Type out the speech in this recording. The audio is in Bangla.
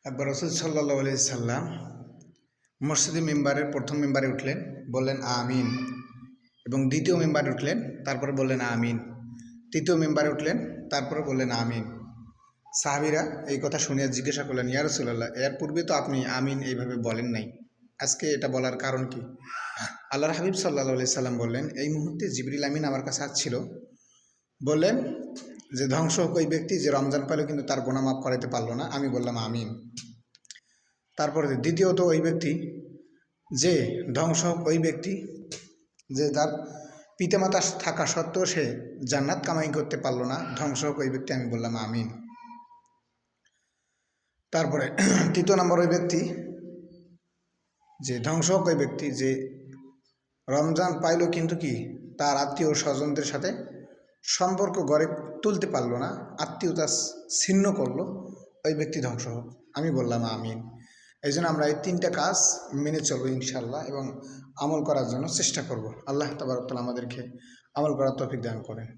একবার রসুল সাল্লাল্লাহু আলাইহি সাল্লাম মসজিদে মিম্বারের প্রথম মিম্বারে উঠলেন, বললেন আমিন, এবং দ্বিতীয় মিম্বারে উঠলেন, তারপরে বললেন আমিন, তৃতীয় মিম্বারে উঠলেন, তারপরে বললেন আমিন। সাহাবীরা এই কথা শুনে জিজ্ঞাসা করলেন, ইয়া রাসূলুল্লাহ, এর পূর্বে তো আপনি আমিন এইভাবে বলেন নাই, আজকে এটা বলার কারণ কি? আল্লাহর হাবিব সাল্লাল্লাহু আলাইহি সাল্লাম বললেন, এই মুহূর্তে জিবরিল আমিন আমার কাছে আসছিল, বললেন যে ধ্বংস হোক ওই ব্যক্তি যে রমজান পেল কিন্তু তার গুনাহ মাফ করাইতে পারলো না। আমি বললাম আমিন। তারপরে দ্বিতীয়ত ওই ব্যক্তি যে ধ্বংস হোক ওই ব্যক্তি যে তার পিতামাতা থাকা সত্ত্বেও সে জান্নাত কামাই করতে পারলো না, ধ্বংস হোক ওই ব্যক্তি। আমি বললাম আমিন। তারপরে তৃতীয় নম্বর ওই ব্যক্তি যে ধ্বংস হোক ওই ব্যক্তি যে রমজান পাইল কিন্তু কি তার আত্মীয় স্বজনদের সাথে সম্পর্ক গড়ে তুলতে পারলো না, আত্মীয়তা ছিন্ন করলো, ওই ব্যক্তি ধ্বংস হোক। আমি বললাম আমিন। এই জন্য আমরা এই তিনটা কাজ মেনে চলবো ইনশাল্লাহ, এবং আমল করার জন্য চেষ্টা করব। আল্লাহ তাবারক তাআলা আমাদেরকে আমল করার তৌফিক দান করেন।